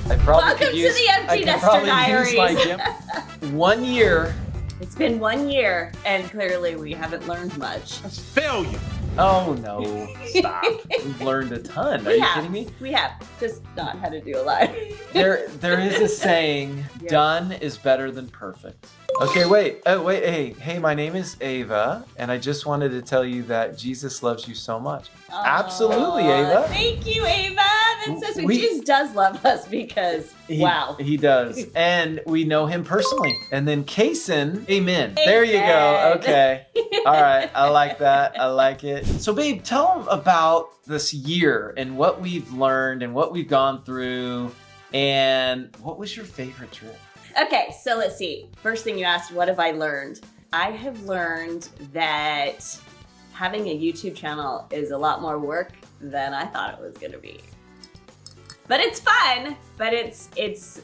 I probably Welcome could use, to the Empty I could Nester probably Diaries. use my gym. 1 year. It's been 1 year, and clearly we haven't learned much. That's failure. Oh no, stop. We've learned a ton. Are you kidding me? We have, just not how to do a lot. There is a saying, Yeah. done is better than perfect. Okay, wait. Oh, wait. Hey, my name is Ava, and I just wanted to tell you that Jesus loves you so much. Absolutely, Ava. Thank you, Ava. That's so sweet. We- Jesus does love us because, wow. He does. And we know him personally. And then Kason, amen. There you go. Amen. Okay. All right. I like that. I like it. So, babe, tell them about this year and what we've learned and what we've gone through. And what was your favorite trip? Okay, so let's see. First thing you asked, what have I learned? I have learned that having a YouTube channel is a lot more work than I thought it was gonna be. But it's fun, but it's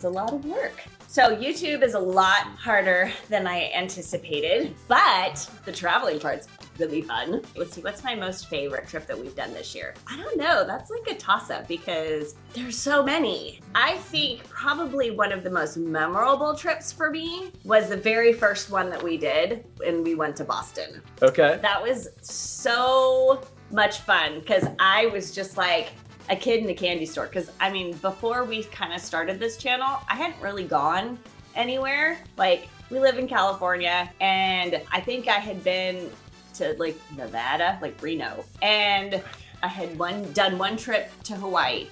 a lot of work. So YouTube is a lot harder than I anticipated, but the traveling part's really fun. Let's see, what's my most favorite trip that we've done this year? I don't know, that's like a toss-up because there's so many. I think probably one of the most memorable trips for me was the very first one that we did, and we went to Boston. Okay. That was so much fun because I was just like a kid in a candy store. Because I mean, before we kind of started this channel, I hadn't really gone anywhere. Like, we live in California, and I think I had been to like Nevada, like Reno, and I had done one trip to Hawaii.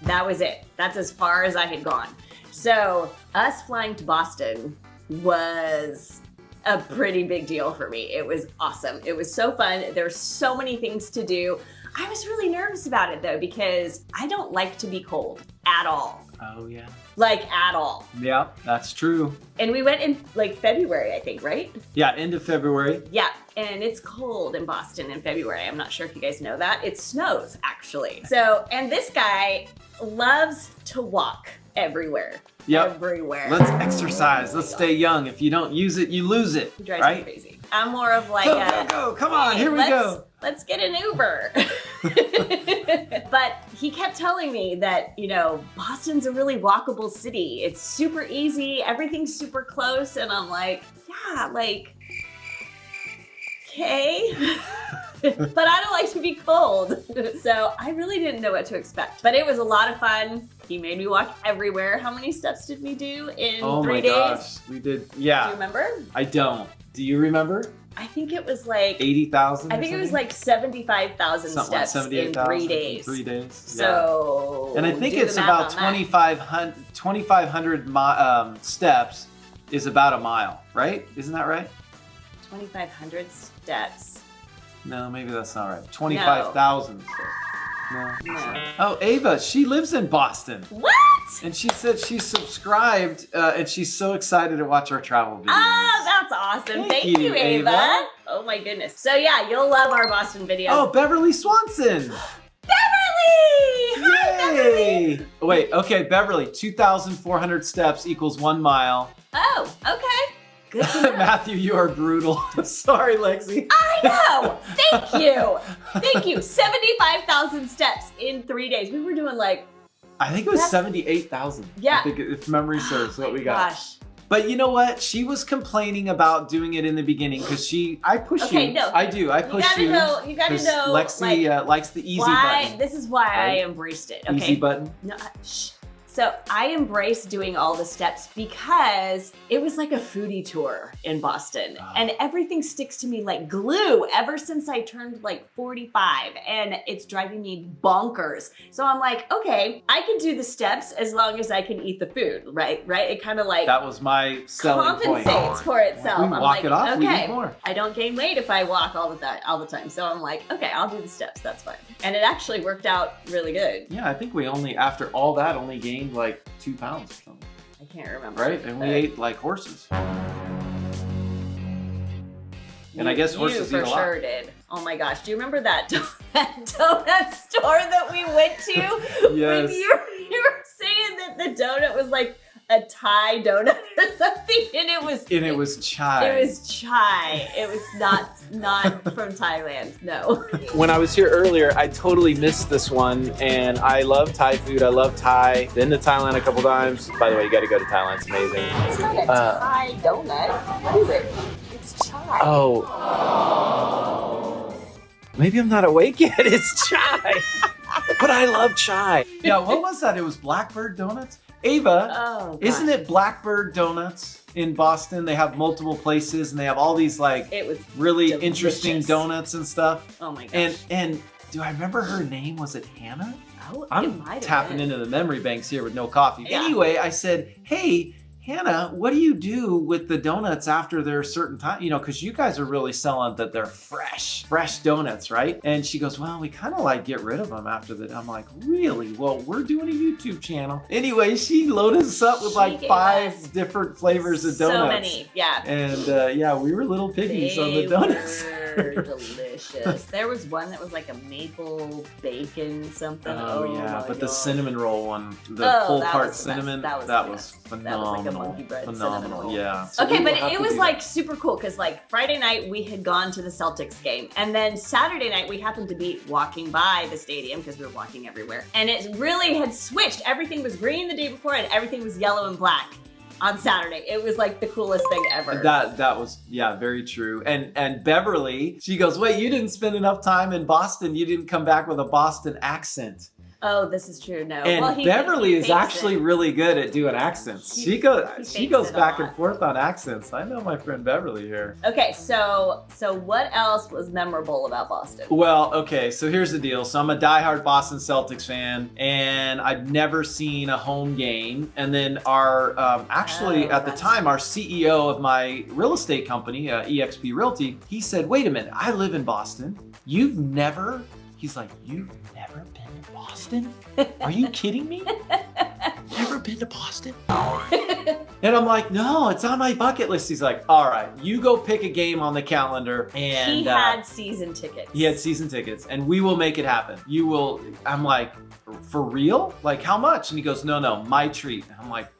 That was it. That's as far as I had gone. So us flying to Boston was a pretty big deal for me. It was awesome. It was so fun. There were so many things to do. I was really nervous about it though, because I don't like to be cold at all. Oh, yeah. Like at all. Yeah, that's true. And we went in like February, I think, right? Yeah, end of February. Yeah, and it's cold in Boston in February. I'm not sure if you guys know that. It snows, actually. So, and this guy loves to walk everywhere. Yep. Everywhere. Let's exercise. Let's stay young. If you don't use it, you lose it. He drives right? me crazy. I'm more of like Go. Come on, "Hey, here we go. Let's get an Uber. But he kept telling me that, you know, Boston's a really walkable city. It's super easy. Everything's super close. And I'm like, yeah, like, okay. But I don't like to be cold. So I really didn't know what to expect. But it was a lot of fun. He made me walk everywhere. How many steps did we do in 3 days? Gosh, we did. Yeah. Do you remember? I don't. Do you remember? I think it was like 80,000? I think it was like 75,000 something like steps 78,000 in 3 days. 3 days. So, And I think do it's the math about on that. 2,500 steps is about a mile, right? Isn't that right? 2,500 steps. No, maybe that's not right. 25,000 steps. No. No. Oh, Ava, she lives in Boston. What? And she said she's subscribed and she's so excited to watch our travel videos. Ah, that's awesome. Thank Thank you, you, Ava. Ava. Oh my goodness. So yeah, you'll love our Boston videos. Oh, Beverly Swanson. Beverly! Hi, Beverly! Yay! Wait, okay, Beverly, 2,400 steps equals 1 mile. Oh, okay. Good to know. Matthew, you are brutal. Sorry, Lexi. I know. Thank you. Thank you. 75,000 steps in 3 days. We were doing like, I think it was That's- 78,000. Yeah. I think if memory serves what we got. gosh. But you know what? She was complaining about doing it in the beginning because I push Okay, you. no. I do. I push you. You gotta 'cause know, Lexi like, likes the easy why, button. this is why I Right? embraced it. Okay. Easy button. No, shh. So I embraced doing all the steps because it was like a foodie tour in Boston. Oh. And everything sticks to me like glue ever since I turned like 45, and it's driving me bonkers. So I'm like, okay, I can do the steps as long as I can eat the food, right? It kind of like That was my selling point. compensates for itself. We I'm walk like, it off, we okay, eat more. I don't gain weight if I walk all the time. So I'm like, okay, I'll do the steps. That's fine. And it actually worked out really good. Yeah, I think we after all that, only gained like 2 pounds or something. I can't remember. Right? And we But ate like horses. And I guess horses you eat for a lot. sure did. Oh my gosh, do you remember that donut store that we went to? Yes. When you were saying that the donut was like a Thai donut or something, and it was chai. It was chai. It was not from Thailand. No. When I was here earlier, I totally missed this one, and I love Thai food. I love Thai. Been to Thailand a couple times. By the way, you got to go to Thailand. It's amazing. It's not a Thai donut. What is it? It's chai. Oh. Maybe I'm not awake yet. It's chai. But I love chai. Yeah, what was that? It was Blackbird Donuts? Ava, isn't it Blackbird Donuts in Boston? They have multiple places and they have all these like it was really delicious. Interesting donuts and stuff. Oh my gosh. And do I remember her name? Was it Hannah? Oh, I'm tapping into the memory banks here with no coffee. Yeah. Anyway, I said, hey, Hannah, what do you do with the donuts after they're a certain time? You know, because you guys are really selling that they're fresh donuts, right? And she goes, well, we kind of like get rid of them after that. I'm like, really? Well, we're doing a YouTube channel. Anyway, she loaded us up with like 5 different flavors of donuts. So many, yeah. And yeah, we were little piggies on the donuts. They were delicious. There was one that was like a maple bacon something. Oh yeah, but God. the cinnamon roll one, the pulled part cinnamon, that was phenomenal. That was like a monkey bread phenomenal, cinnamon roll. yeah. So okay, but it was like super cool because like Friday night we had gone to the Celtics game, and then Saturday night we happened to be walking by the stadium because we were walking everywhere, and it really had switched. Everything was green the day before, and everything was yellow and black on Saturday. It was like the coolest thing ever. That was, yeah, very true. And Beverly, she goes, wait, you didn't spend enough time in Boston. You didn't come back with a Boston accent. Oh, this is true. No. And well, Beverly is actually really good at doing accents. She goes back and forth on accents. I know my friend Beverly here. Okay, so what else was memorable about Boston? Well, okay, so here's the deal. So I'm a diehard Boston Celtics fan, and I've never seen a home game. And then our at the time, our CEO of my real estate company, eXp Realty, he said, "Wait a minute, I live in Boston. You've never?" He's like, "You've never been to Boston? Are you kidding me? Never been to Boston?" And I'm like, "No, it's on my bucket list." He's like, "All right, you go pick a game on the calendar." And he had season tickets. He had season tickets, and we will make it happen. You will. I'm like, "For real? Like how much?" And he goes, "No, my treat." And I'm like,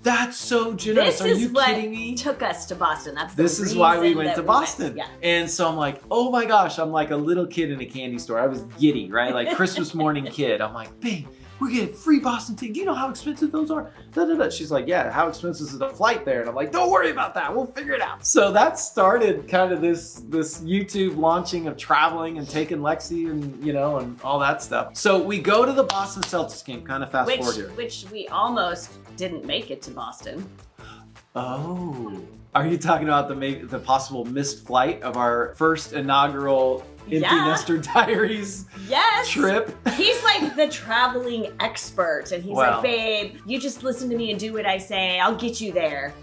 that's so generous. Are you kidding me? Took us to Boston. This is why we went to Boston. Yeah. And so I'm like, oh my gosh, I'm like a little kid in a candy store. I was giddy, right? Like Christmas morning kid. I'm like, babe, we're getting free Boston tickets. Do you know how expensive those are? She's like, yeah, how expensive is the flight there? And I'm like, don't worry about that. We'll figure it out. So that started kind of this YouTube launching of traveling and taking Lexi and, you know, and all that stuff. So we go to the Boston Celtics game, kind of fast forward here. Which we almost didn't make it to Boston. Oh. Are you talking about the possible missed flight of our first inaugural Empty Nester Diaries trip? He's like the traveling expert, and he's like, babe, you just listen to me and do what I say. I'll get you there.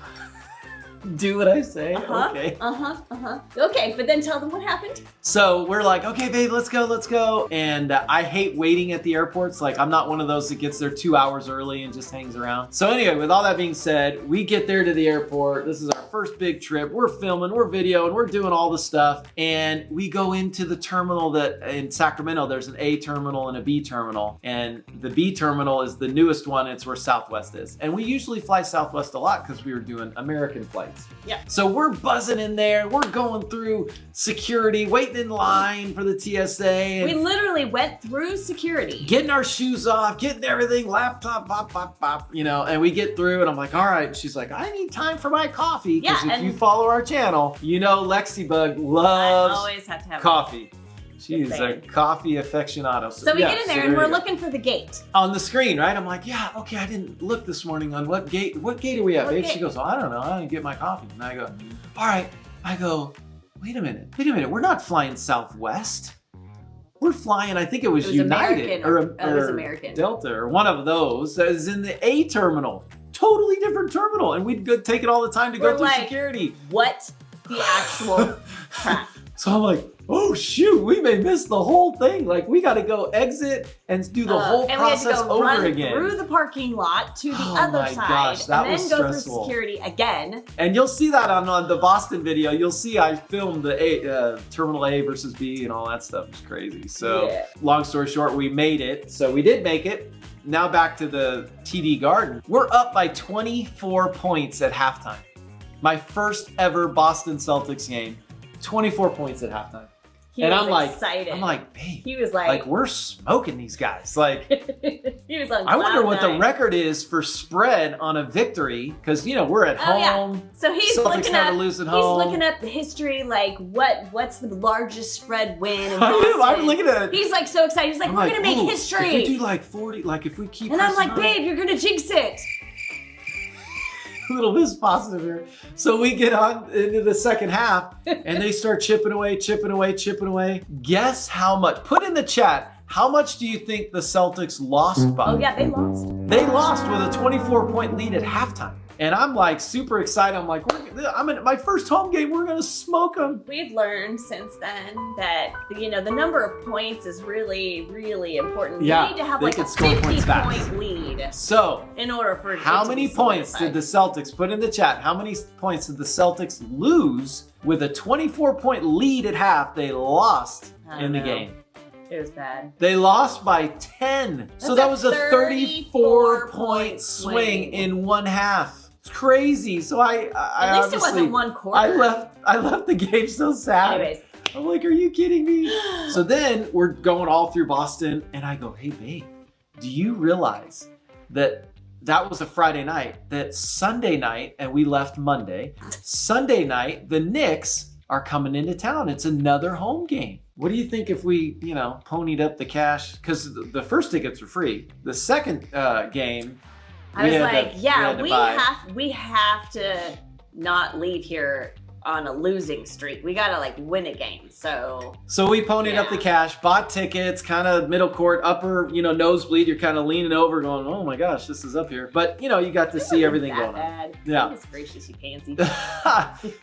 Do what I say? Okay. Okay, but then tell them what happened. So we're like, okay, babe, let's go. And I hate waiting at the airports. Like, I'm not one of those that gets there 2 hours early and just hangs around. So anyway, with all that being said, we get there to the airport. This is our first big trip. We're filming, we're videoing, we're doing all the stuff. And we go into the terminal that in Sacramento, there's an A terminal and a B terminal. And the B terminal is the newest one. It's where Southwest is. And we usually fly Southwest a lot because we were doing American flights. Yeah. So we're buzzing in there. We're going through security, waiting in line for the TSA. And we literally went through security. Getting our shoes off, getting everything, laptop, pop, you know, and we get through and I'm like, all right. She's like, I need time for my coffee. Because if you follow our channel, you know Lexi Bug loves I always have to have coffee. She's a coffee aficionado. So we get in there and we're looking for the gate. On the screen, right? I'm like, yeah, okay, I didn't look this morning on what gate are we at, babe? She goes, well, I don't know. I didn't get my coffee. And I go, all right. I go, wait a minute. We're not flying Southwest. We're flying, I think it was United American, or it was American. Delta or one of those that is in the A terminal. Totally different terminal. And we'd take it all the time to go through security. What the actual crap? So I'm like, oh shoot, we may miss the whole thing. Like we got to go exit and do the whole process over again. Through the parking lot to the other side, gosh, that and then was go stressful. through security again. And you'll see that on the Boston video. You'll see I filmed the Terminal A versus B and all that stuff. It's crazy. So long story short, we made it. So we did make it. now back to the TD Garden. We're up by 24 points at halftime. My first ever Boston Celtics game, 24 points at halftime. And I'm like, babe, he was like we're smoking these guys. Like, he was on I wonder what the nine. record is for spread on a victory, because we're at home. Yeah. So he's Celtics looking never up. lose at He's home. looking up the history, like what's the largest spread win in I'm Boston. looking at it. He's like so excited. He's like, I'm we're like, gonna make "Ooh, history. If we do like 40, like if we keep. And I'm this like, up." babe, you're gonna jinx it. A little bit positive here. So we get on into the second half and they start chipping away. Guess how much? Put in the chat, how much do you think the Celtics lost by? Oh yeah, they lost. They lost with a 24-point lead at halftime. And I'm like super excited. I'm like, I'm in my first home game. We're gonna smoke them. We've learned since then that the number of points is really, really important. Yeah, You need to have they like can a score points fast. 50-point lead So in order for it how to many be points did solidified. the Celtics put in the chat? How many points did the Celtics lose with a 24-point lead at half? They lost I in the don't know. game. It was bad. They lost by 10. So that was a 34-point swing swing. in one half. It's crazy. So I At least it wasn't one quarter. I left the game so sad. Anyways. I'm like, are you kidding me? So then we're going all through Boston and I go, hey babe, do you realize that was a Friday night, that Sunday night, and we left Monday, Sunday night, the Knicks are coming into town. It's another home game. What do you think if we, ponied up the cash? Because the first tickets are free. The second game, I was like, buy. we have to not leave here on a losing streak. We gotta win a game. So we ponied up the cash, bought tickets, kind of middle court, upper, nosebleed. You're kind of leaning over going, oh my gosh, this is up here. But, you got to see everything going on. Yeah. Goodness gracious, you pansy.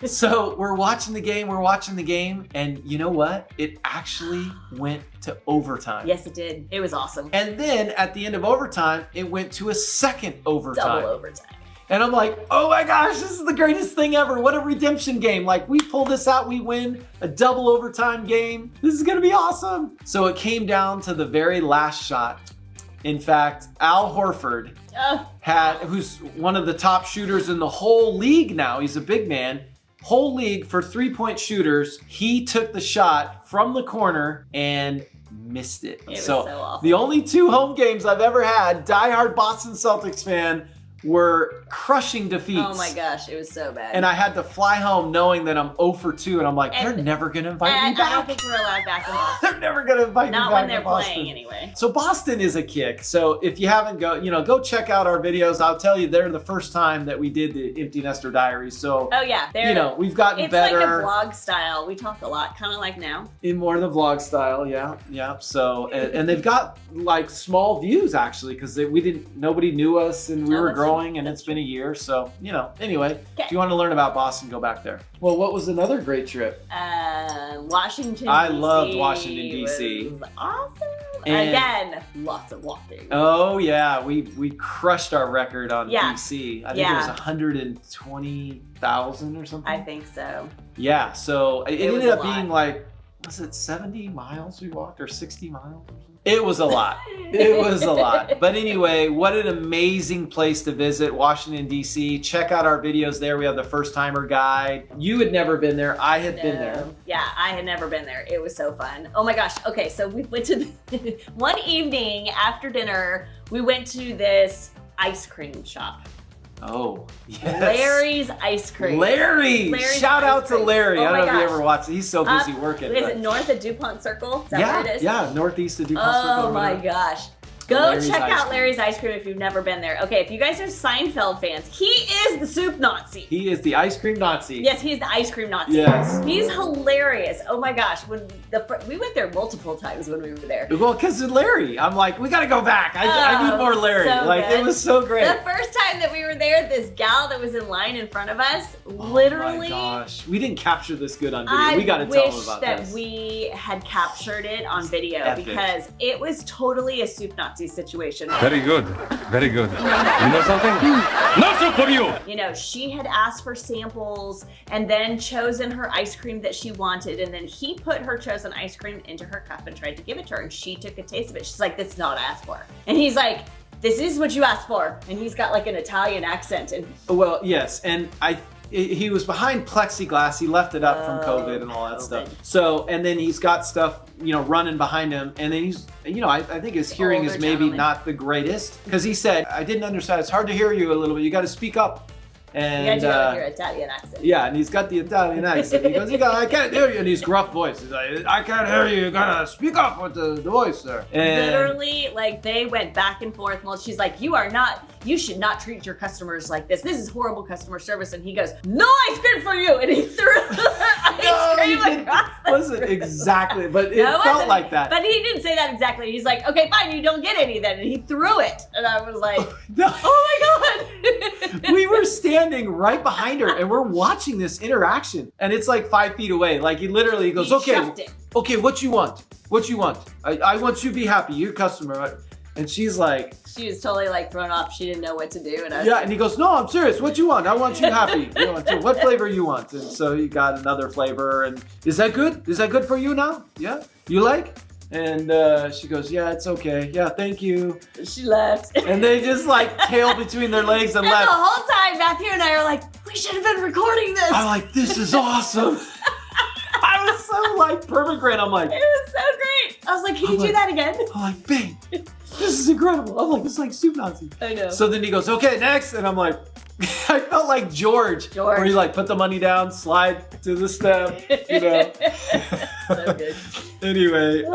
So we're watching the game, and you know what? It actually went to overtime. Yes, it did. It was awesome. And then at the end of overtime, it went to a second overtime. Double overtime. And I'm like, oh my gosh, this is the greatest thing ever. What a redemption game. Like, we pull this out, we win a double overtime game. This is gonna be awesome. So it came down to the very last shot. In fact, Al Horford who's one of the top shooters in the whole league now. He's a big man. Whole league for 3-point shooters. He took the shot from the corner and missed it. It was so awful. The only 2 home games I've ever had, diehard Boston Celtics fan, were crushing defeats. Oh my gosh, it was so bad. And I had to fly home knowing that I'm 0 for 2, and I'm like, they're never gonna invite me I don't back. think we're allowed back in Boston. They're never gonna invite me back Not when they're to Boston. playing anyway. So Boston is a kick. So if you haven't go check out our videos. I'll tell you, they're the first time that we did the Empty Nester Diaries. So Oh yeah, we've gotten it's better. like a vlog style. We talk a lot, kind of like now. In more of the vlog style, yeah. So and they've got like small views actually, because nobody knew us and we were that's growing, true. and it's been a year. So anyway, Okay. if you want to learn about Boston, go back there. Well, what was another great trip? Washington. I DC loved Washington, D.C. Was awesome. And- Again, lots of walking. Oh yeah, we crushed our record on Yeah. DC. I think it was 120,000 or something. I think so. Yeah, so it was ended a up being like, was it 70 miles we walked or 60 miles? Or something? It was a lot. It was a lot. But anyway, what an amazing place to visit, Washington, D.C. Check out our videos there. We have the first timer guide. You had never been there. I had been there. Yeah, I had never been there. It was so fun. Oh my gosh. Okay, so we went to one evening after dinner, we went to this ice cream shop. Oh, yes. Larry's Ice Cream. Larry's Shout Ice out to Cream. Larry. Oh I don't my know if you gosh. ever watched it. He's so busy working. Is but- it north of DuPont Circle? Is that where it is? Yeah, northeast of DuPont Circle. Oh over my there. gosh. Go Larry's check Ice out Cream. Larry's Ice Cream if you've never been there. Okay, if you guys are Seinfeld fans, he is the soup Nazi. He is the ice cream Nazi. Yes, he's the ice cream Nazi. Yes. He's hilarious. Oh my gosh. We went there multiple times when we were there. Well, because of Larry. I'm like, we got to go back. I need more Larry. so Like, good. it was so great. The first time that we were there, this gal that was in line in front of us, literally. Oh my gosh. We didn't capture this good on video. We got to I tell them wish about that this. we had captured it on video Epic. because it was totally a soup Nazi situation. Very good. Very good. You know something? No soup for you! You know, she had asked for samples and then chosen her ice cream that she wanted. And then he put her chosen ice cream into her cup and tried to give it to her. And she took a taste of it. She's like, that's not asked for. And he's like, this is what you asked for. And he's got like an Italian accent. And Well, yes, and he was behind plexiglass. He left it up from COVID and all that stuff. So, and then he's got stuff, running behind him. And then he's, I think his hearing is maybe gentleman. not the greatest. Because he said, I didn't understand. It's hard to hear you a little bit. You got to speak up. And you got to go with your Italian accent. yeah, and he's got the Italian accent. He goes, I can't hear you. And he's gruff voice. He's like, I can't hear you. You got to speak up with the voice there. And Literally, like, they went back and forth. Well, she's like, you should not treat your customers like this. This is horrible customer service. And he goes, no ice cream for you. And he threw ice cream across the wasn't exactly, but it felt like that. But he didn't say that exactly. He's like, okay, fine, you don't get any then. And he threw it. And I was like, No. oh my God. We were standing right behind her and we're watching this interaction. And it's like 5 feet away. Like he literally goes, shoved it. okay, what you want? What you want? I want you to be happy. You're a customer. And she's like, She was totally like thrown off. She didn't know what to do. And I was yeah, and he goes, no, I'm serious. What you want? I want you happy. What flavor you want? And so he got another flavor. And is that good? Is that good for you now? Yeah? You like? And she goes, yeah, it's okay. Yeah, thank you. she left. And they just like tail between their legs and And the left. whole time, Matthew and I are like, we should have been recording this. I'm like, this is awesome. I was so like perfect grin. I'm like, It was so great. I was like, can you do that again? I'm like, babe, this is incredible. I'm like, it's like soup Nazi. I know. So then he goes, okay, next. And I'm like, I felt like George. Where he like put the money down, slide to the step, So good. Anyway, you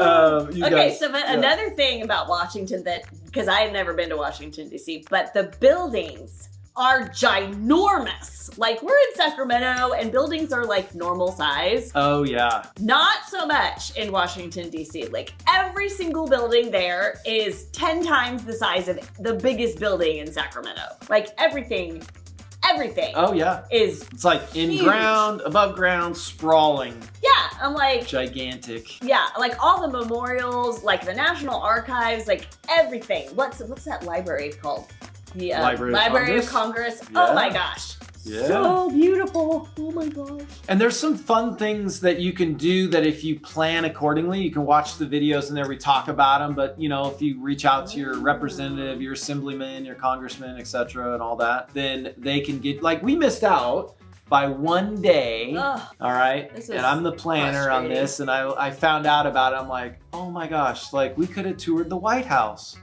Okay, guys. so but another thing about Washington because I had never been to Washington, D.C., but the buildings are ginormous. Like, we're in Sacramento and buildings are like normal size. Oh, yeah. Not so much in Washington, D.C. Like, every single building there is 10 times the size of the biggest building in Sacramento. Like, everything Oh, yeah. is, It's like in huge. ground, above ground, sprawling, yeah, I'm like, gigantic. yeah, like all the memorials, like the National Archives, like everything. What's that library called? The Library of of Congress. Yeah. Oh my gosh. Yeah. So beautiful. Oh my gosh. And there's some fun things that you can do that if you plan accordingly, you can watch the videos and there we talk about them. But if you reach out to your representative, your assemblyman, your congressman, etc., and all that, then they can get, like, we missed out by 1 day. Ugh. All right. This was And I'm the planner on this. And I found out about it. I'm like, oh my gosh, like we could have toured the White House.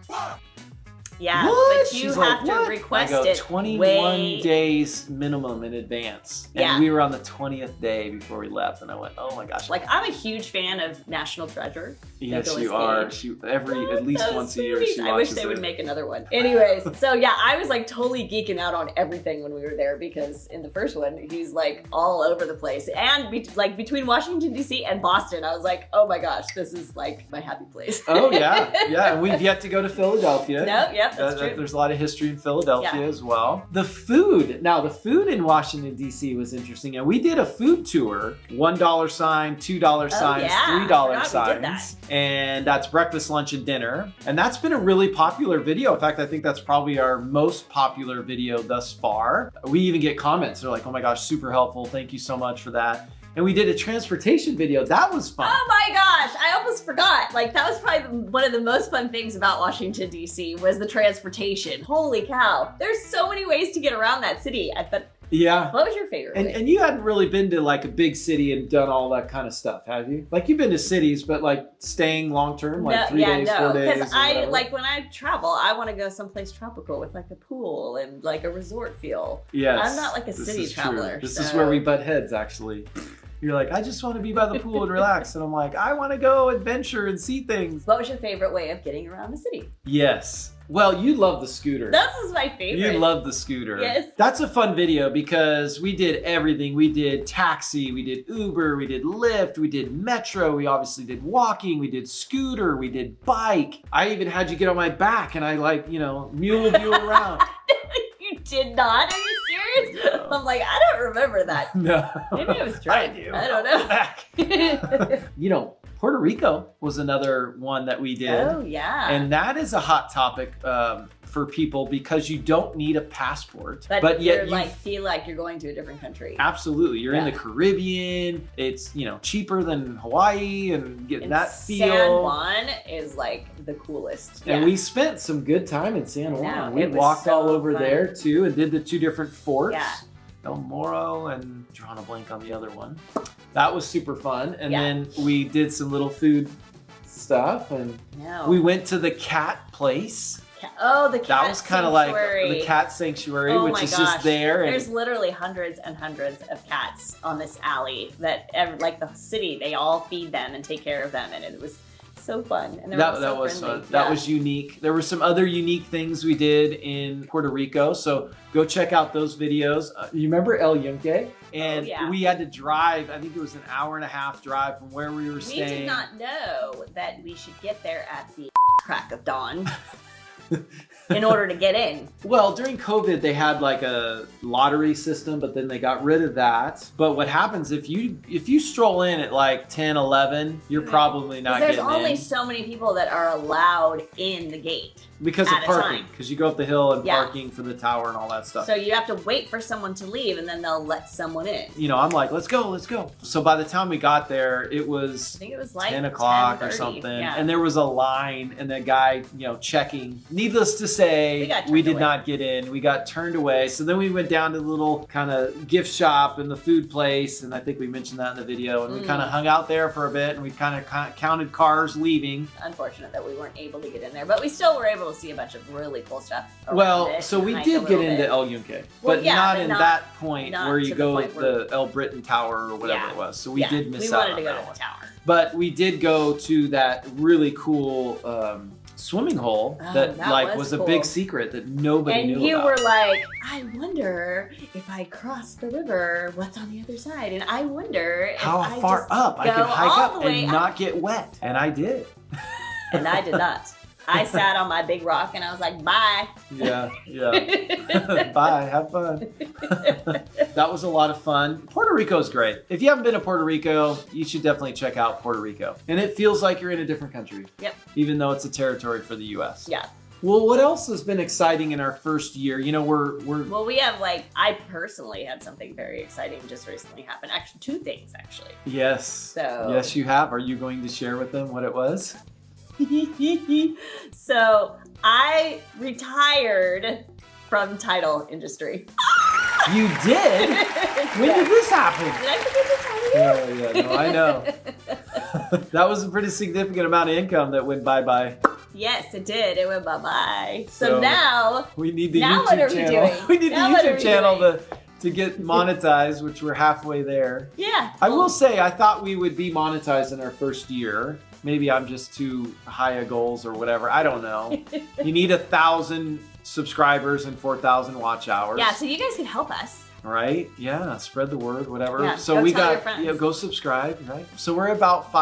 Yeah, What? but you She's have like, to what? request I go, it 21 way. days minimum in advance. And Yeah. we were on the 20th day before we left. And I went, oh my gosh. Like, I'm a huge fan of National Treasure. Yes, Nicolas you are. Cage. She at least Those once a year movies. she I wish watches they would it. make another one. Anyways, so yeah, I was like totally geeking out on everything when we were there because in the first one, he's like all over the place. And between Washington, D.C. and Boston, I was like, oh my gosh, this is like my happy place. Oh yeah, yeah. And we've yet to go to Philadelphia. No, yep, that's true. There's a lot of history in Philadelphia Yeah. as well. The food. Now the food in Washington D.C. was interesting, and we did a food tour. $1 sign, $2 signs, yeah. I $3 forgot we did signs, and that's breakfast, lunch, and dinner. And that's been a really popular video. In fact, I think that's probably our most popular video thus far. We even get comments. They're like, "Oh my gosh, super helpful! Thank you so much for that." And we did a transportation video. That was fun. Oh my gosh, I almost forgot. Like, that was probably one of the most fun things about Washington, D.C. was the transportation. Holy cow. There's so many ways to get around that city. Yeah. What was your favorite way? And you hadn't really been to like a big city and done all that kind of stuff, have you? Like you've been to cities, but like staying long term, like 3 days, 4 days. Because I like when I travel, I want to go someplace tropical with like a pool and like a resort feel. Yes. I'm not like a this city is traveler. True. This so. is where we butt heads, actually. You're like, I just want to be by the pool and relax. And I'm like, I want to go adventure and see things. What was your favorite way of getting around the city? Yes. Well, you love the scooter. This is my favorite. You love the scooter. Yes. That's a fun video because we did everything. We did taxi, we did Uber, we did Lyft, we did Metro, we obviously did walking, we did scooter, we did bike. I even had you get on my back and I muled you around. You did not? Are you serious? No. I'm like, I don't remember that. No. Maybe I was drunk. I do. I don't know. Puerto Rico was another one that we did. Oh, yeah. And that is a hot topic for people because you don't need a passport, But yet you're you like feel like you're going to a different country. absolutely, you're in Yeah. the Caribbean. It's, you know, cheaper than Hawaii and getting And that San feel. Juan is like the coolest. And Yeah. we spent some good time in San I Juan. know, We it was walked so all over fun. there too and did the 2 different forts. Yeah. El Moro and drawing a blank on the other one. That was super fun. And Yeah. then we did some little food stuff and No. we went to the cat place. Oh, the cat That was kind of like sanctuary. the cat sanctuary, Oh which my is gosh. just there. And There's literally hundreds and hundreds of cats on this alley that, like the city, they all feed them and take care of them, and it was so fun. And they were all that so was friendly. fun. That Yeah. was unique. There were some other unique things we did in Puerto Rico, so go check out those videos. You remember El Yunque? And yeah. we had to drive, I think it was an hour and a half drive from where we were We staying. did not know that we should get there at the crack of dawn in order to get in. Well, during COVID, they had like a lottery system, but then they got rid of that. But what happens if you stroll in at like 10, 11, you're probably not There's getting only in so many people that are allowed in the gate. because of at a parking. time. Because you go up the hill and Yeah. parking for the tower and all that stuff. So you have to wait for someone to leave, and then they'll let someone in. You know, I'm like, let's go, let's go. So by the time we got there, it was I think it was like 10 o'clock or 10:30. something. Yeah. And there was a line and the guy, you know, checking. Needless to We say, got we turned did away. not get in. We got turned away. So then we went down to the little kind of gift shop and the food place. And I think we mentioned that in the video. And we kind of hung out there for a bit and we kind of counted cars leaving. Unfortunate that we weren't able to get in there, but we still were able to see a bunch of really cool stuff. around Well, it so and we hike a did get little into bit. El Yunque, Well, but yeah, not but in not- that point not where to you the go point the El Britain Tower or whatever Yeah. it was. So we Yeah, did miss we out wanted on to go that to one. the tower. But we did go to that really cool swimming hole Oh, that that like was was a cool. big secret that nobody And knew you about. were like, I wonder if I cross the river, what's on the other side? And I wonder How if I far just up I go could hike all up the way and up. not get wet. And I did. And I did not. I sat on my big rock and I was like, bye. Yeah, yeah. Bye, have fun. That was a lot of fun. Puerto Rico's great. If you haven't been to Puerto Rico, you should definitely check out Puerto Rico. And it feels like you're in a different country. Yep. Even though it's a territory for the US. Yeah. Well, what else has been exciting in our first year? You know, we're Well, we have I personally had something very exciting just recently happen. Actually, 2 things actually. yes. So- Yes, you have. Are you going to share with them what it was? So I retired from title industry. You did? When did this happen? Did I forget to tell you? Yeah, no, I know. That was a pretty significant amount of income that went bye-bye. Yes, it did. It went bye-bye. So- So now, We need the Now YouTube what are we channel. doing? We need Now the what are YouTube we channel doing? to get monetized, which we're halfway there. yeah. I will say, I thought we would be monetized in our first year. Maybe I'm just too high a goals or whatever. I don't know. You need 1,000 subscribers and 4,000 watch hours. Yeah, so you guys can help us. Right? Yeah. Spread the word, whatever. Yeah, So go we tell your got, friends. yeah, go subscribe, right? So we're about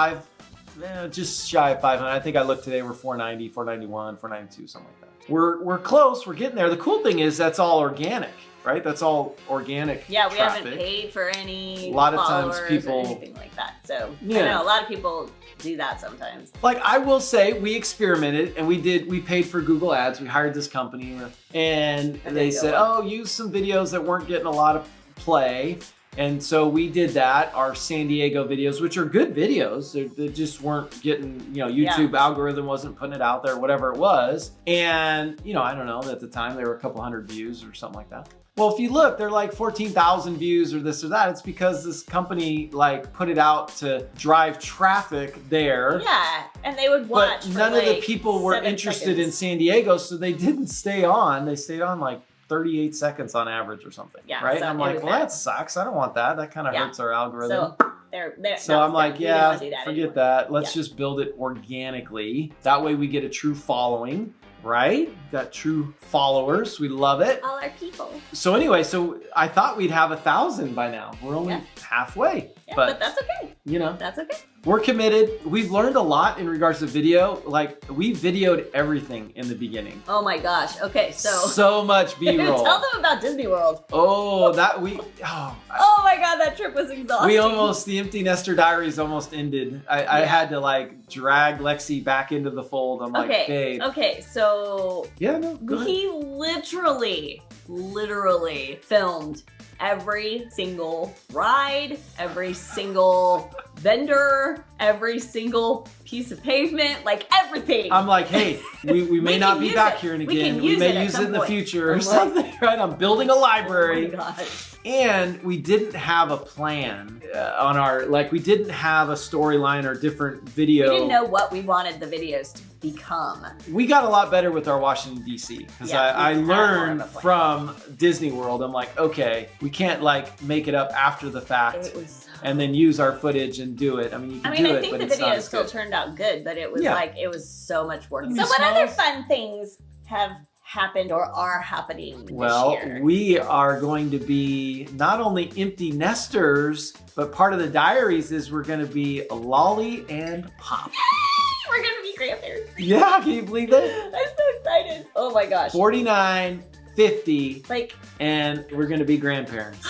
just shy of 500. I think I looked today, we're 490, 491, 492, something like that. We're close. We're getting there. The cool thing is that's all organic, right? That's all organic. Yeah, we traffic. haven't paid for any A lot of times followers people- or anything like that. So Yeah. I know a lot of people do that sometimes. Like I will say, we experimented and we paid for Google Ads. We hired this company and And they they go said, up. oh, use some videos that weren't getting a lot of play. And so we did that, our San Diego videos, which are good videos. They just weren't getting, YouTube algorithm wasn't putting it out there, whatever it was. And, I don't know, at the time they were a couple hundred views or something like that. Well, if you look, they're like 14,000 views or this or that. It's because this company put it out to drive traffic there. Yeah, and they would watch. But for none of the like people were 7 interested in seconds. San Diego, so they didn't stay on. They stayed on like 38 seconds on average or something. Yeah, right? so And I'm it like, was well, bad. that sucks. I don't want that. That kind of Yeah. hurts our algorithm. So they're So I'm like, we didn't yeah, wanna do that forget anymore. that. Let's Yeah. just build it organically. That way we get a true following, right? Got true followers. We love it. All our people. So anyway, so I thought we'd have 1,000 by now. We're only Yeah. halfway. Yeah, but but that's okay. That's okay. we're committed. We've learned a lot in regards to video. Like we videoed everything in the beginning. Oh my gosh. Okay, so So much B-roll. tell them about Disney World. Oh, that we. Oh my God, that trip was exhausting. The Empty Nester Diaries almost ended. I had to like drag Lexi back into the fold. I'm like, babe. Okay, so Yeah, no, go ahead. he literally filmed every single ride, every single vendor, every piece of pavement, like everything. I'm like, hey, we may not be back here We again. can We use may it at use it some in the point. future or I'm like- something, right? I'm building a library. Oh my God. And we didn't have a plan on our, like, we didn't have a storyline or different video. We didn't know what we wanted the videos to become. We got a lot better with our Washington D.C. because Yeah, I we had more of learned a plan. from Disney World. I'm like, okay, we can't like make it up after the fact It was and then use our footage and do it. I mean, you can do I it, think but the it's not video as still good. turned out good, but it was Yeah. like, it was so much work. I mean, So what small- other fun things have happened or are happening Well, this year? we are going to be not only empty nesters, but part of the diaries is we're going to be Lolly and Pop. We're gonna be grandparents. Yeah, can you believe that? I'm so excited. Oh my gosh. 49, 50, Like, and we're going to be grandparents.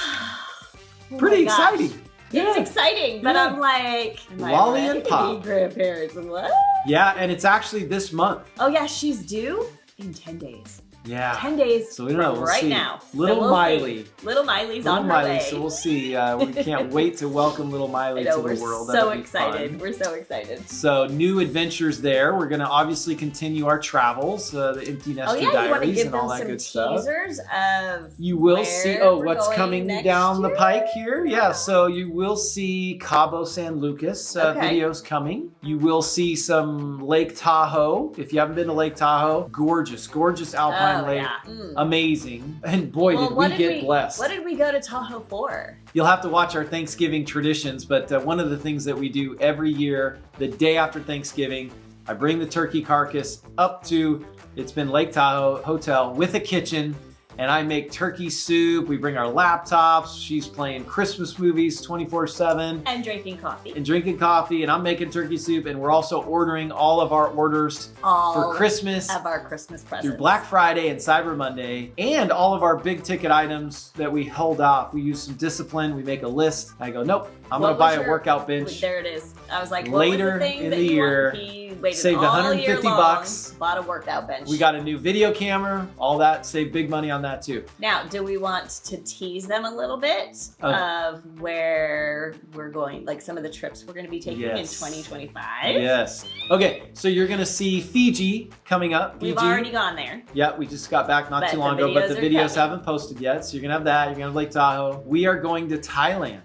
oh Pretty my gosh. exciting. It's exciting, but Yeah. I'm like, am I Lolly ready and to Pop. be grandparents? What? Yeah, and it's actually this month. Oh yeah, she's due in 10 days. Yeah. 10 days So we don't know. from We'll right see. now. Little So we'll Miley. see. Little Miley's Little on her Miley, way. so we'll see. We can't wait to welcome little I Miley know, to we're the world. so That'll be excited. fun. We're so excited. So new adventures there. We're gonna obviously continue our travels, the Empty Oh Nester yeah, you want to Diaries give and them all that some good stuff. teasers of You will where see. we're What's going coming next down the year? pike here? Yeah, so you will see Cabo San Lucas Okay. videos coming. You will see some Lake Tahoe. If you haven't been to Lake Tahoe, gorgeous, gorgeous alpine Oh lake, yeah. Mm. amazing. And boy, Well, did what we get blessed. What did we go to Tahoe for? You'll have to watch our Thanksgiving traditions, but one of the things that we do every year, the day after Thanksgiving, I bring the turkey carcass up to, it's been Lake Tahoe Hotel with a kitchen, and I make turkey soup. We bring our laptops. She's playing Christmas movies 24/7 And drinking coffee. and drinking coffee, and I'm making turkey soup, and we're also ordering all of our orders All for Christmas of our Christmas presents. through Black Friday and Cyber Monday, and all of our big ticket items that we hold off. We use some discipline. We make a list. I go, nope, I'm What gonna buy was a your- workout bench. There it is. I was like, what Later was the thing in that the you year, want? He waited saved all year $150 long, bucks. bought a workout bench. We got a new video camera, all that. Saved big money on that too. Now, do we want to tease them a little bit of where we're going, like some of the trips we're going to be taking in Yes. 2025? Yes. Okay, so you're gonna see Fiji coming up. We've Fiji. already gone there. Yeah, we just got back not But too the long ago, but the videos are videos coming. haven't posted yet. So you're gonna have that. You're gonna have Lake Tahoe. We are going to Thailand.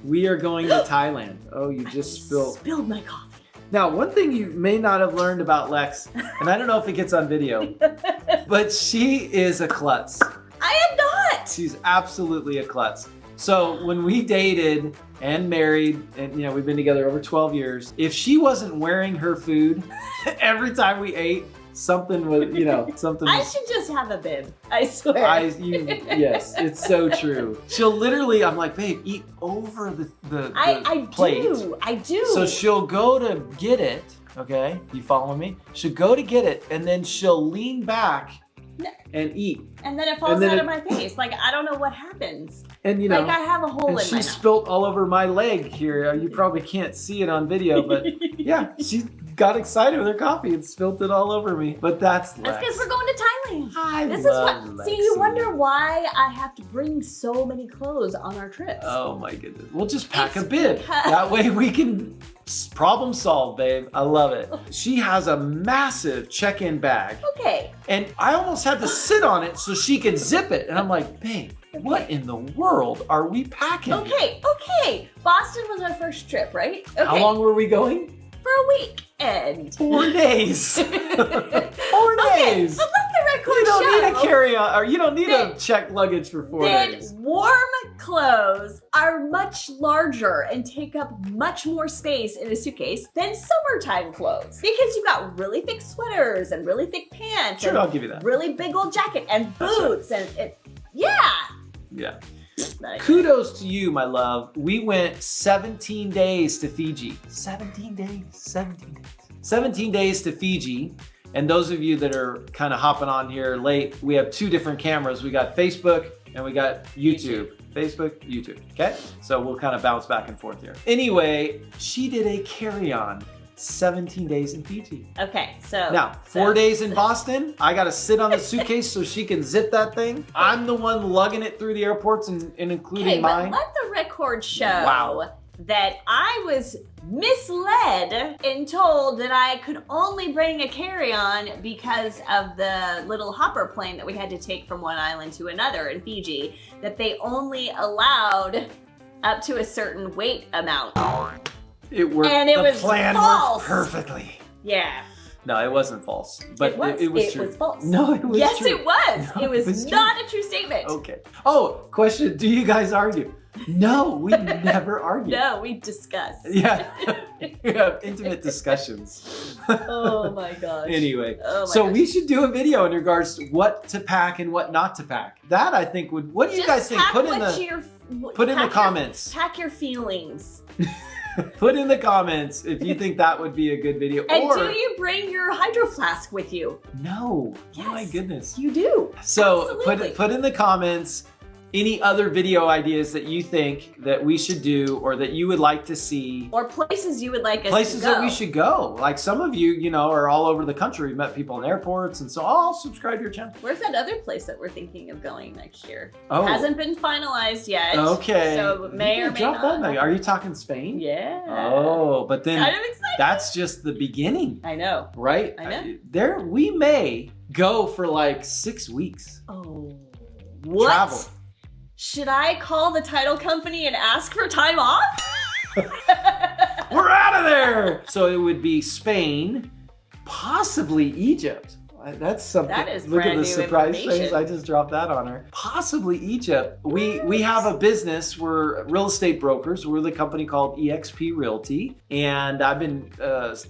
We are going to Thailand. Oh, you just Spilled my coffee. Now, one thing you may not have learned about Lex, and I don't know if it gets on video, but she is a klutz. I am not. She's absolutely a klutz. So when we dated and married, and you know, we've been together over 12 years, if she wasn't wearing her food every time we ate, something was, you know, something I was. should just have a bib. I swear. Yes, it's so true. She'll literally, I'm like, babe, eat over the I plate. do. I do. So she'll go to get it, okay? You following me? She'll go to get it, and then she'll lean back No. and eat. and then it falls and then out it- of my face. Like, I don't know what happens. And you know, Like, I have a hole and in she my mouth. spilt all over my leg here. You probably can't see it on video, but yeah, she got excited with her coffee and spilt it all over me. But that's That's Lex. because we're going to Thailand. I This is love what. See, you Lexi. wonder why I have to bring so many clothes on our trips. Oh my goodness. We'll just pack It's a bib. because- That way we can problem solve, babe. I love it. She has a massive check-in bag, Okay. and I almost had to sit on it so she could zip it. And I'm like, babe, what in the world are we packing? Okay. Okay. Boston was our first trip, right? Okay. How long were we going? For a week. And 4 days. 4 Okay, days. but let the record You don't show need a carry-on, or you don't need a that- check luggage for 4 that days. warm clothes are much larger and take up much more space in a suitcase than summertime clothes. Because you've got really thick sweaters and really thick pants Sure, and I'll give you that. really big old jacket and That's right. boots and yeah. Yeah. Nice. Kudos to you, my love. We went 17 days to Fiji. 17 days. 17 days. 17 days to Fiji. And those of you that are kind of hopping on here late, we have 2 different cameras. We got Facebook and we got YouTube. Facebook, YouTube, okay? So we'll kind of bounce back and forth here. Anyway, she did a carry-on 17 days in Fiji. Okay, so. Now, 4 days in Boston. I gotta sit on the suitcase so she can zip that thing. I'm the one lugging it through the airports and including Okay, mine. but let the record show Wow. that I was misled and told that I could only bring a carry-on because of the little hopper plane that we had to take from one island to another in Fiji, that they only allowed up to a certain weight amount. It worked. And it the was plan false. worked perfectly. Yeah. No, it wasn't false, but It was true. false. No, it was Yes, true. it was. No, it was it was true. not a true statement. Okay. Oh, question. Do you guys argue? No, we never argue. No, we discussed. Yeah. We have intimate discussions. Oh my gosh. Anyway, Oh my so gosh. we should do a video in regards to what to pack and what not to pack. That I think would. What do you guys think? Pack Put in what the your- put in the pack your- comments. Pack your feelings. Put in the comments if you think that would be a good video. And or do you bring your hydro flask with you? no. Yes. Oh my goodness. You do. So Absolutely. put in the comments any other video ideas that you think that we should do or that you would like to see. Or places you would like us Places to go. that we should go. Like some of you, you know, are all over the country. We've met people in airports, and so I'll subscribe to your channel. Where's that other place that we're thinking of going next year? Oh. Hasn't been finalized yet. Okay. So it may You or can may drop that not. back. Are you talking Spain? Yeah. Oh, but then Kind of excited. that's just the beginning, I know. right? I know. There, we may go for like 6 weeks. Oh. What? Travel. Should I call the title company and ask for time off? We're out of there. So it would be Spain, possibly Egypt. That's something. That is Look at brand the new surprise information. face. I just dropped that on her. Possibly Egypt. We have a business. We're real estate brokers. We're the company called EXP Realty, and I've been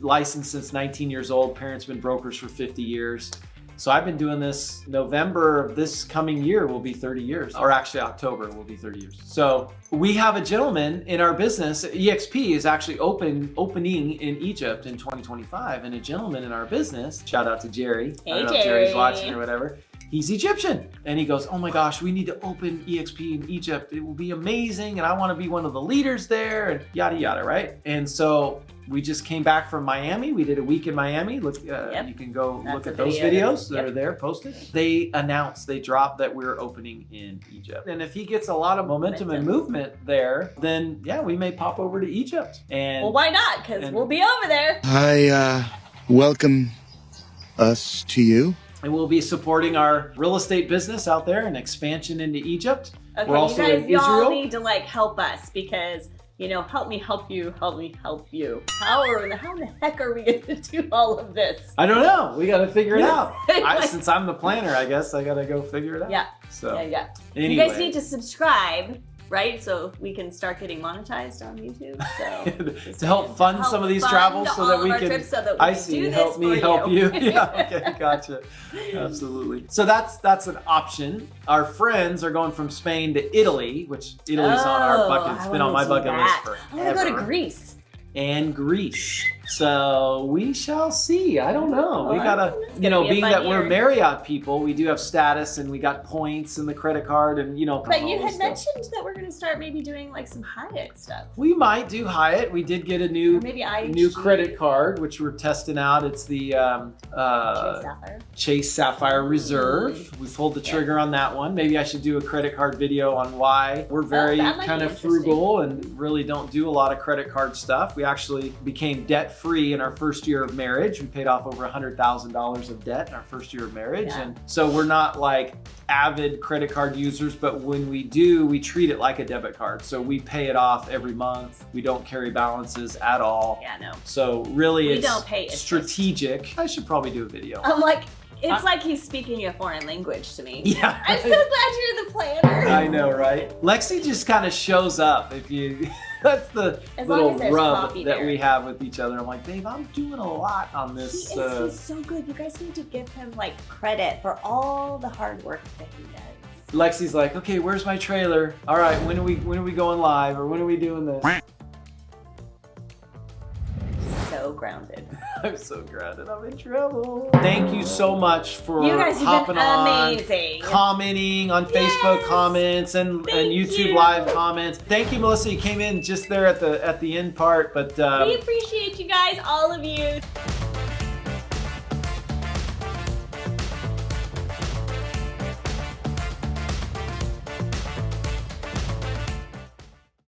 licensed since 19 years old. Parents been brokers for 50 years. So I've been doing this. November of this coming year will be 30 years, or actually October will be 30 years. So we have a gentleman in our business. EXP is actually opening in Egypt in 2025, and a gentleman in our business. Shout out to Jerry. I don't know if Jerry's Jerry. watching or whatever. He's Egyptian, and he goes, "Oh my gosh, we need to open EXP in Egypt. It will be amazing, and I want to be one of the leaders there, and yada yada, right?" And so we just came back from Miami. We did a week in Miami. Look, you can go That's look a at those video. videos that are there posted. They dropped that we're opening in Egypt. And if he gets a lot of momentum and movement there, then yeah, we may pop over to Egypt. And Well, why not? Because And- we'll be over there. I welcome us to you. and we'll be supporting our real estate business out there and expansion into Egypt. Okay, We're also in y'all Israel. need to like help us because, you know, help me help you, help me help you. How in the heck are we gonna do all of this? I don't know. We got to figure it out. Like- Since I'm the planner, I guess I got to go figure it out. Yeah. So Yeah. anyway. You guys need to subscribe, right? So we can start getting monetized on YouTube. So to help fund some of these travels so that all we of our can. trips so that we I can see. do Help this me for help you. Yeah. Okay. Gotcha. Absolutely. So that's an option. Our friends are going from Spain to Italy, which Italy's on our bucket. It's been on my bucket list I forever. want to go to Greece. And Greece. So we shall see. I don't know. We Well, gotta, it's you gonna know, be a being fun that we're year. Marriott people, we do have status and we got points and the credit card and, you know. But all you this had stuff. mentioned that we're going to start maybe doing like some Hyatt stuff. We might do Hyatt. We did get a new Or maybe IHG. new credit card, which we're testing out. It's the Sapphire. Chase Sapphire Reserve. We pulled the trigger on that one. Maybe I should do a credit card video on why we're very that might kind be of interesting. frugal and really don't do a lot of credit card stuff. We actually became debt free in our first year of marriage. We paid off over $100,000 of debt in our first year of marriage. Yeah. And so we're not like avid credit card users, but when we do, we treat it like a debit card. So we pay it off every month. We don't carry balances at all. Yeah, no. So really We it's don't pay interest. strategic. I should probably do a video. I'm like, it's like he's speaking a foreign language to me. Yeah. I'm so glad you're the planner. I know, right? Lexi just kind of shows up if you. That's the As long little as there's rub coffee that there. we have with each other. I'm like, babe, I'm doing a lot on He this. is, he's so good. You guys need to give him like credit for all the hard work that he does. Lexi's like, okay, where's my trailer? All right, when are we going live, or when are we doing this? So grounded. I'm so grounded. I'm in trouble. Thank you so much for You guys have hopping been on, amazing. commenting on Facebook comments and YouTube you. live comments. Thank you, Melissa. You came in just there at the end part, but We appreciate you guys, all of you.